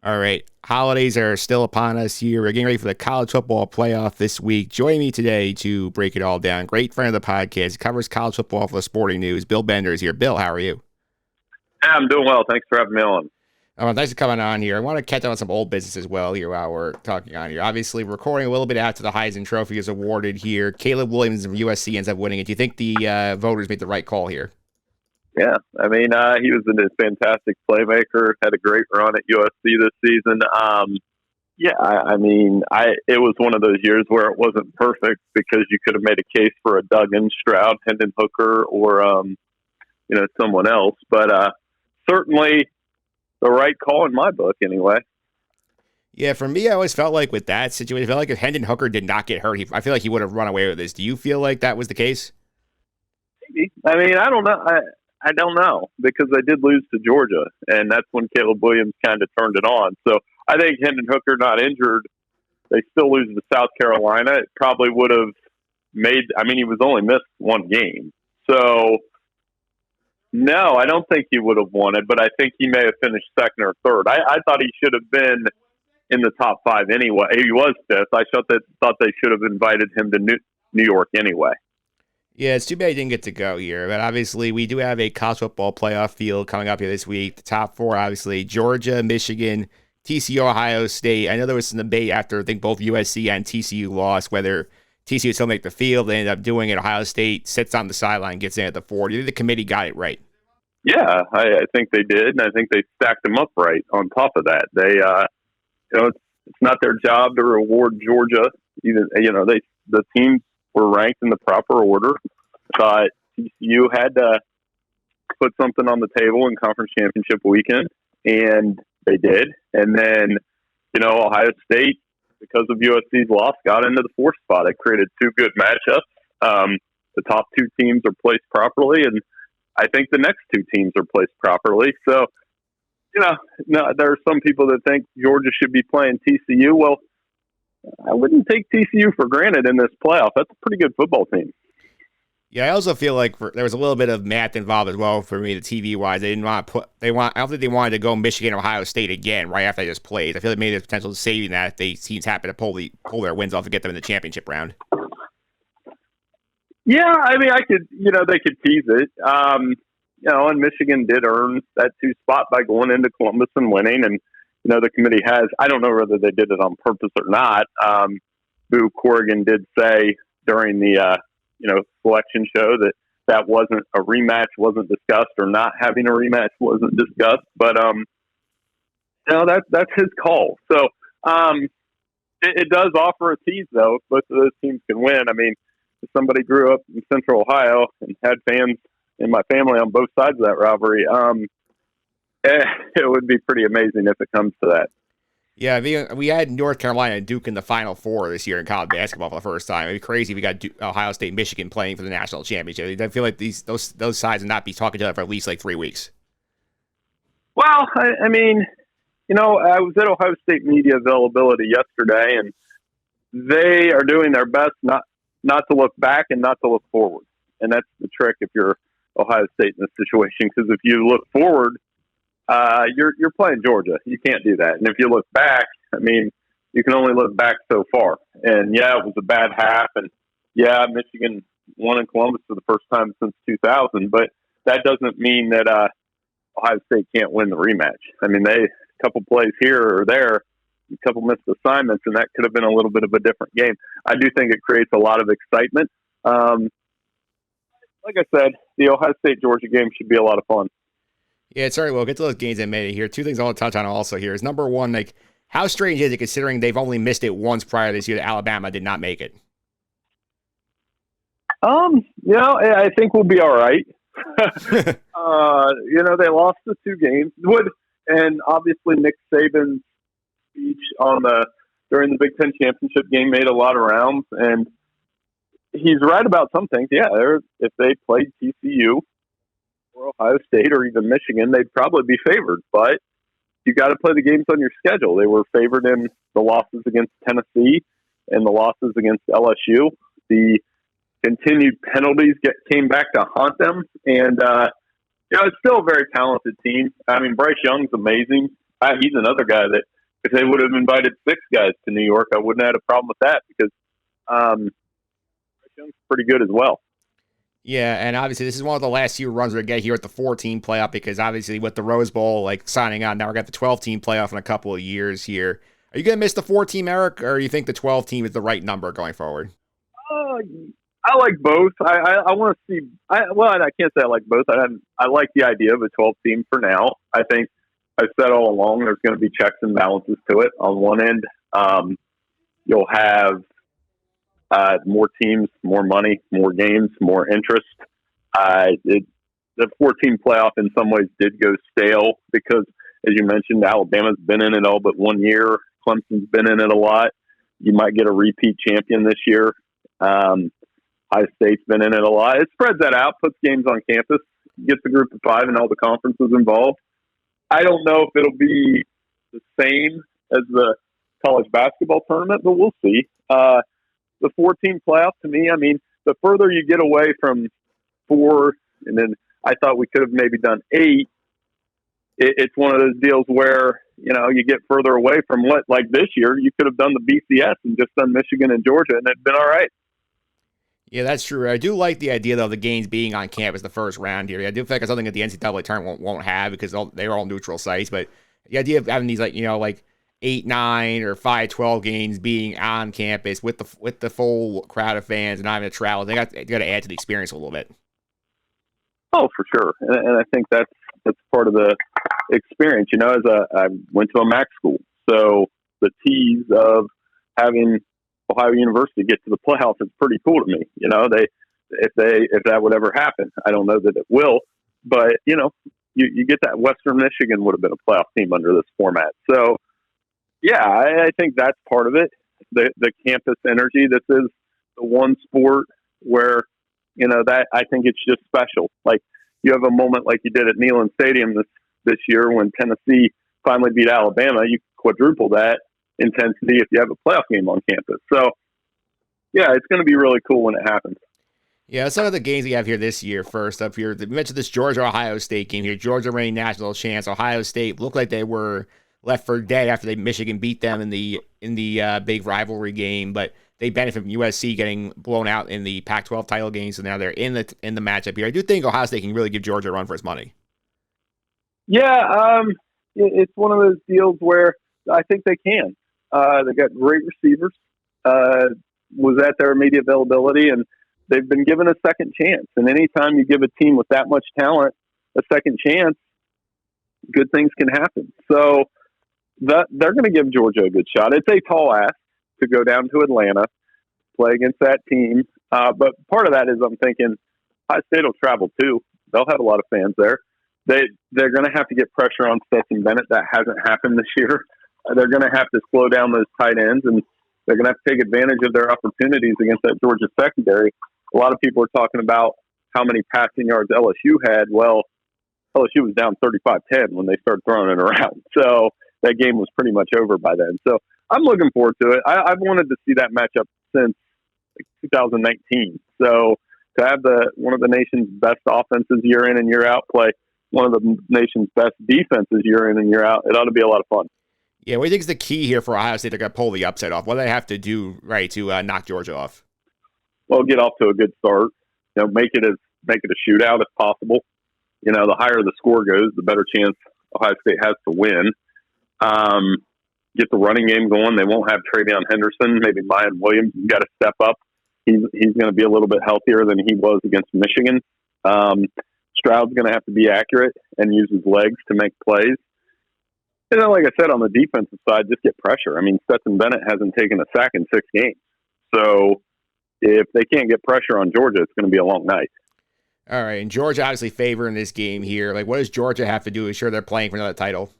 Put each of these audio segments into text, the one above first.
All right. Holidays are still upon us here. We're getting ready for the college football playoff this week. Joining me today to break it all down, great friend of the podcast, covers college football for the Sporting News. Bill Bender is here. Bill, how are you? Yeah, I'm doing well. Thanks for having me on. Thanks for coming on here. I want to catch up on some old business as well here while we're talking on here. Obviously, we're recording a little bit after the Heisman Trophy is awarded here. Caleb Williams from USC ends up winning it. Do you think the voters made the right call here? Yeah, I mean, he was a fantastic playmaker. Had a great run at USC this season. It was one of those years where it wasn't perfect because you could have made a case for a Duggan, Stroud, Hendon Hooker, or someone else. But certainly the right call in my book, anyway. Yeah, for me, I always felt like with that situation, I felt like if Hendon Hooker did not get hurt, I feel like he would have run away with this. Do you feel like that was the case? Maybe. I mean, I don't know. I don't know because they did lose to Georgia, and that's when Caleb Williams kind of turned it on. So I think Hendon Hooker not injured, they still lose to South Carolina. It probably would have he was only missed one game. So, no, I don't think he would have won it, but I think he may have finished second or third. I thought he should have been in the top five anyway. He was fifth. I thought they should have invited him to New York anyway. Yeah, it's too bad he didn't get to go here, but obviously we do have a college football playoff field coming up here this week. The top four, obviously, Georgia, Michigan, TCU, Ohio State. I know there was some debate after I think both USC and TCU lost whether TCU would still make the field. They ended up doing it. Ohio State sits on the sideline, gets in at the four. Do you think the committee got it right? Yeah, I think they did, and I think they stacked them up right on top of that. They, it's not their job to reward Georgia. The teams were ranked in the proper order. But TCU had to put something on the table in conference championship weekend, and they did. And then, Ohio State, because of USC's loss, got into the fourth spot. It created two good matchups. The top two teams are placed properly, and I think the next two teams are placed properly. So, there are some people that think Georgia should be playing TCU. Well, I wouldn't take TCU for granted in this playoff. That's a pretty good football team. Yeah, I also feel like there was a little bit of math involved as well for me, the TV wise. They didn't want to I don't think they wanted to go Michigan, Ohio State again right after they just played. I feel like maybe there's potential of saving that if they teams happen to pull their wins off to get them in the championship round. Yeah, I mean, they could tease it. And Michigan did earn that two spot by going into Columbus and winning. And, the committee has, I don't know whether they did it on purpose or not. Boo Corrigan did say during the, selection show that wasn't a rematch, wasn't discussed, or not having a rematch wasn't discussed. But, that's his call. So, it does offer a tease, though. Both of those teams can win. I mean, if somebody grew up in Central Ohio and had fans in my family on both sides of that rivalry, it would be pretty amazing if it comes to that. Yeah, we had North Carolina and Duke in the Final Four this year in college basketball for the first time. It'd be crazy if we got Ohio State, Michigan playing for the national championship. I feel like those sides would not be talking to each other for at least like 3 weeks. Well, I mean, I was at Ohio State media availability yesterday, and they are doing their best not to look back and not to look forward. And that's the trick if you're Ohio State in this situation, because if you look forward, you're playing Georgia. You can't do that. And if you look back, I mean, you can only look back so far. And yeah, it was a bad half. And yeah, Michigan won in Columbus for the first time since 2000. But that doesn't mean that Ohio State can't win the rematch. I mean, a couple plays here or there, a couple missed assignments, and that could have been a little bit of a different game. I do think it creates a lot of excitement. Like I said, the Ohio State-Georgia game should be a lot of fun. Yeah, sorry, we'll get to those games in a minute here. Two things I want to touch on also here is number one, like, how strange is it considering they've only missed it once prior this year that Alabama did not make it? I think we'll be all right. They lost the two games. And obviously Nick Saban's speech during the Big Ten championship game made a lot of rounds, and he's right about some things. Yeah, if they played TCU or Ohio State or even Michigan, they'd probably be favored. But you got to play the games on your schedule. They were favored in the losses against Tennessee and the losses against LSU. The continued penalties came back to haunt them, and it's still a very talented team. I mean, Bryce Young's amazing. He's another guy that if they would have invited 6 guys to New York, I wouldn't have had a problem with that because Bryce Young's pretty good as well. Yeah, and obviously this is one of the last few runs we get here at the 4-team playoff because obviously with the Rose Bowl like signing on, now we're got the 12-team playoff in a couple of years here. Are you going to miss the 4-team, Eric, or you think the 12-team is the right number going forward? I like both. I want to see. I can't say I like both. I like the idea of a 12-team for now. I think I've said all along there's going to be checks and balances to it. On one end, you'll have more teams, more money, more games, more interest. The 14 playoff in some ways did go stale because, as you mentioned, Alabama's been in it all but 1 year. Clemson's been in it a lot. You might get a repeat champion this year. High State's been in it a lot. It spreads that out, puts games on campus, gets a group of 5 and all the conferences involved. I don't know if it'll be the same as the college basketball tournament, but we'll see. The 14 playoff, to me, I mean, the further you get away from 4, and then I thought we could have maybe done 8, it's one of those deals where, you get further away from what, like this year, you could have done the BCS and just done Michigan and Georgia, and it'd been all right. Yeah, that's true. I do like the idea, though, of the games being on campus the first round here. I do feel like it's something that the NCAA tournament won't have because they're all neutral sites. But the idea of having these, like 8-9 or 5-12 games being on campus with the full crowd of fans and not having to travel, they got to add to the experience a little bit. Oh, for sure, and I think that's part of the experience. I went to a MAC school, so the tease of having Ohio University get to the playoffs is pretty cool to me. If that would ever happen, I don't know that it will, but you get that. Western Michigan would have been a playoff team under this format. So yeah, I think that's part of it. The campus energy. This is the one sport where that I think it's just special. Like you have a moment like you did at Neyland Stadium this year when Tennessee finally beat Alabama. You quadruple that intensity if you have a playoff game on campus. So yeah, it's going to be really cool when it happens. Yeah, some of the games we have here this year. First up here, we mentioned this Georgia-Ohio State game here. Georgia reigning national champs. Ohio State looked like they were left for dead after Michigan beat them in the big rivalry game, but they benefit from USC getting blown out in the Pac-12 title game, so now they're in the matchup here. I do think Ohio State can really give Georgia a run for its money. Yeah, it's one of those deals where I think they can. They got great receivers. Was at their immediate availability, and they've been given a second chance. And anytime you give a team with that much talent a second chance, good things can happen. So they're going to give Georgia a good shot. It's a tall ask to go down to Atlanta, play against that team. But part of that is I'm thinking Ohio State will travel too. They'll have a lot of fans there. They're going to have to get pressure on Stetson Bennett. That hasn't happened this year. They're going to have to slow down those tight ends, and they're going to have to take advantage of their opportunities against that Georgia secondary. A lot of people are talking about how many passing yards LSU had. Well, LSU was down 35-10 when they started throwing it around. So that game was pretty much over by then. So I'm looking forward to it. I've wanted to see that matchup since 2019. So to have one of the nation's best offenses year in and year out play one of the nation's best defenses year in and year out, it ought to be a lot of fun. Yeah, what do you think is the key here for Ohio State? They're going to pull the upset off. What do they have to do to knock Georgia off? Well, get off to a good start. Make it a shootout if possible. The higher the score goes, the better chance Ohio State has to win. Get the running game going. They won't have Travion Henderson. Maybe Mayan Williams has got to step up. He's going to be a little bit healthier than he was against Michigan. Stroud's going to have to be accurate and use his legs to make plays. And then, like I said, on the defensive side, just get pressure. I mean, Stetson Bennett hasn't taken a sack in 6 games. So if they can't get pressure on Georgia, it's going to be a long night. All right, and Georgia obviously favoring this game here. Like, what does Georgia have to do to ensure they're playing for another title?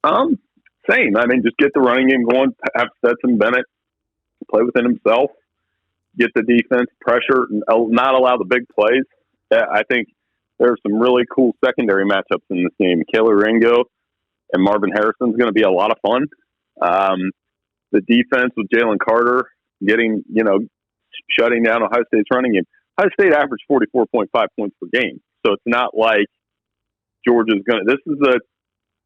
Same. I mean, just get the running game going, have Stetson Bennett play within himself, get the defense pressure, and not allow the big plays. I think there are some really cool secondary matchups in this game. Kelee Ringo and Marvin Harrison is going to be a lot of fun. The defense with Jalen Carter shutting down Ohio State's running game. Ohio State averaged 44.5 points per game. So it's not like Georgia's going to – this is a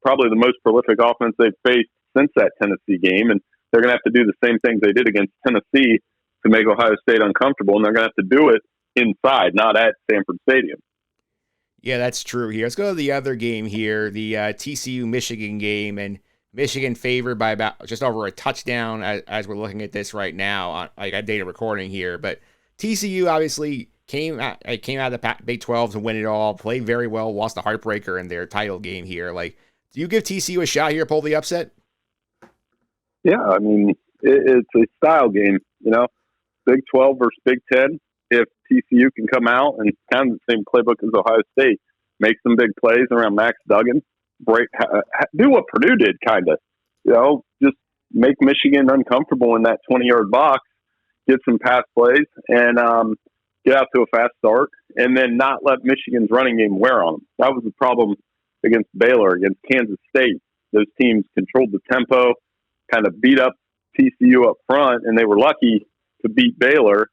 probably the most prolific offense they've faced since that Tennessee game, and they're going to have to do the same things they did against Tennessee to make Ohio State uncomfortable, and they're going to have to do it inside, not at Sanford Stadium. Yeah, that's true here. Let's go to the other game here, the TCU-Michigan game, and Michigan favored by about just over a touchdown as we're looking at this right now on like a data recording here. But TCU obviously came out of the Big 12 to win it all, played very well, lost the heartbreaker in their title game here. Like, do you give TCU a shot here, pull the upset? Yeah, I mean, it's a style game, Big 12 versus Big 10. If TCU can come out and kind of the same playbook as Ohio State, make some big plays around Max Duggan, do what Purdue did, kind of, just make Michigan uncomfortable in that 20-yard box, get some pass plays, and get out to a fast start, and then not let Michigan's running game wear on them. That was the problem against Baylor, against Kansas State. Those teams controlled the tempo, kind of beat up TCU up front, and they were lucky to beat Baylor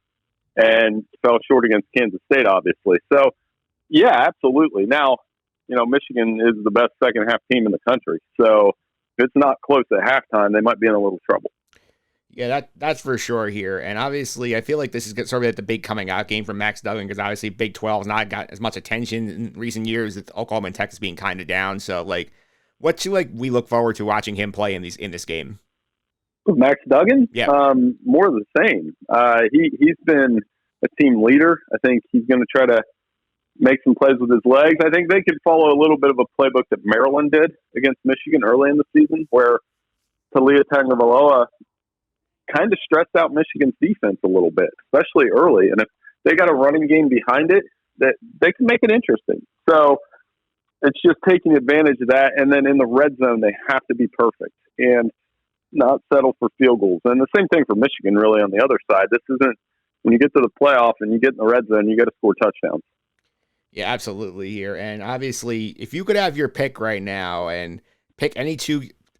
and fell short against Kansas State, obviously. So, yeah, absolutely. Now, Michigan is the best second-half team in the country. So if it's not close at halftime, they might be in a little trouble. Yeah, that's for sure here. And obviously, I feel like this is sort of like the big coming out game for Max Duggan because obviously Big 12 has not got as much attention in recent years with Oklahoma and Texas being kind of down. So, what should we look forward to watching him play in this game? Max Duggan? Yeah. More of the same. He's been a team leader. I think he's going to try to make some plays with his legs. I think they could follow a little bit of a playbook that Maryland did against Michigan early in the season, where Talia Tagovailoa kind of stressed out Michigan's defense a little bit, especially early. And if they got a running game behind it, that they can make it interesting. So it's just taking advantage of that. And then in the red zone, they have to be perfect and not settle for field goals. And the same thing for Michigan, really, on the other side. This isn't when you get to the playoff and you get in the red zone, you got to score touchdowns. Yeah, absolutely here. And obviously, if you could have your pick right now and pick any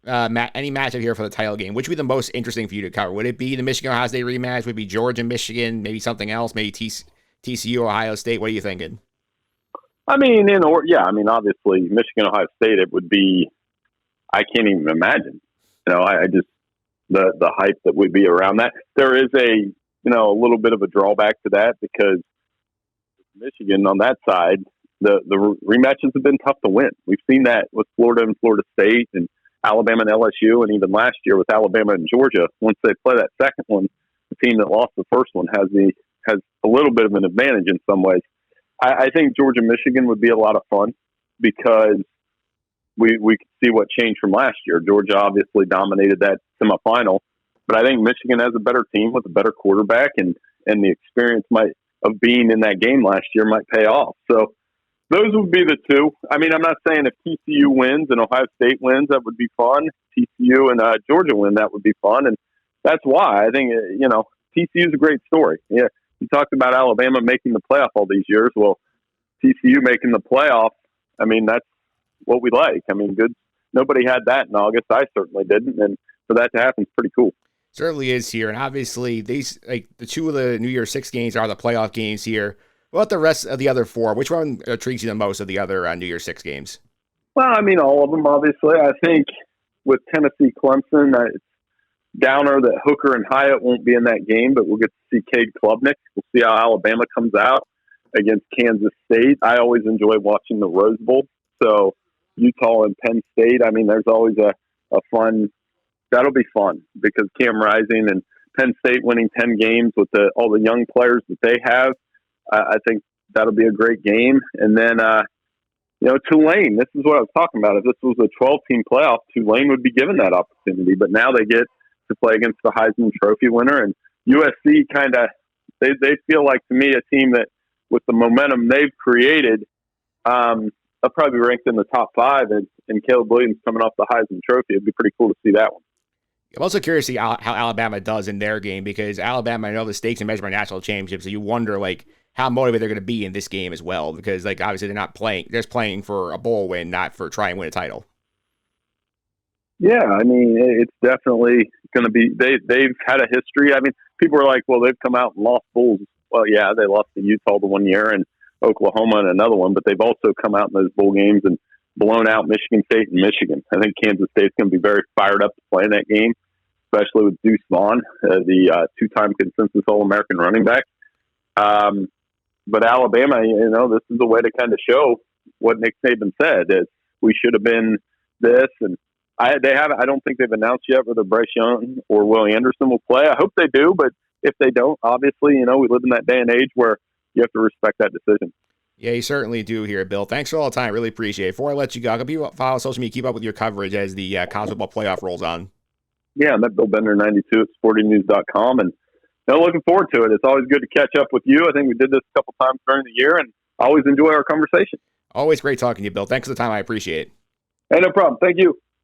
any matchup here for the title game, which would be the most interesting for you to cover? Would it be the Michigan-Ohio State rematch? Would it be Georgia-Michigan? Maybe something else? Maybe TCU-Ohio State? What are you thinking? I mean, obviously, Michigan-Ohio State, it would be, I can't even imagine. I just, the hype that would be around that. There is a little bit of a drawback to that because Michigan on that side, the rematches have been tough to win. We've seen that with Florida and Florida State and Alabama and LSU, and even last year with Alabama and Georgia. Once they play that second one, the team that lost the first one has a little bit of an advantage in some ways. I think Georgia-Michigan would be a lot of fun because we could see what changed from last year. Georgia obviously dominated that semifinal, but I think Michigan has a better team with a better quarterback, and the experience of being in that game last year might pay off. So those would be the two. I mean, I'm not saying if TCU wins and Ohio State wins, that would be fun. TCU and Georgia win, that would be fun. And that's why I think, TCU is a great story. Yeah, you talked about Alabama making the playoff all these years. Well, TCU making the playoff, I mean, that's what we like. I mean, good. Nobody had that in August. I certainly didn't. And for that to happen is pretty cool. Certainly is here. And obviously, these the two of the New Year's Six games are the playoff games here. What about the rest of the other four? Which one intrigues you the most of the other New Year's Six games? Well, I mean, all of them, obviously. I think with Tennessee Clemson, it's downer that Hooker and Hyatt won't be in that game, but we'll get to see Cade Klubnik. We'll see how Alabama comes out against Kansas State. I always enjoy watching the Rose Bowl. So Utah and Penn State, I mean, there's always a fun – that'll be fun because Cam Rising and Penn State winning 10 games with all the young players that they have. I think that'll be a great game. And then, Tulane, this is what I was talking about. If this was a 12-team playoff, Tulane would be given that opportunity. But now they get to play against the Heisman Trophy winner. And USC kind of, they feel like, to me, a team that, with the momentum they've created, they'll probably be ranked in the top 5. And Caleb Williams coming off the Heisman Trophy, it'd be pretty cool to see that one. I'm also curious to see how Alabama does in their game because Alabama, I know the stakes and measure by national championships, so you wonder, how motivated they're going to be in this game as well because, obviously they're not playing. They're just playing for a bowl win, not for try and win a title. Yeah, I mean, it's definitely going to be – they've had a history. I mean, people are like, well, they've come out and lost bowls. Well, yeah, they lost to Utah the one year and Oklahoma in another one, but they've also come out in those bowl games and blown out Michigan State and Michigan. I think Kansas State's going to be very fired up to play in that game, especially with Deuce Vaughn, the two-time consensus All-American running back. But Alabama, this is a way to kind of show what Nick Saban said, that we should have been this. And I don't think they've announced yet whether Bryce Young or Will Anderson will play. I hope they do, but if they don't, obviously, we live in that day and age where you have to respect that decision. Yeah, you certainly do here, Bill. Thanks for all the time. Really appreciate it. Before I let you go, I hope you follow social media, keep up with your coverage as the college football playoff rolls on. Yeah, I'm at Bill Bender 92 at sportingnews.com, and looking forward to it. It's always good to catch up with you. I think we did this a couple times during the year, and I always enjoy our conversation. Always great talking to you, Bill. Thanks for the time. I appreciate it. Hey, no problem. Thank you.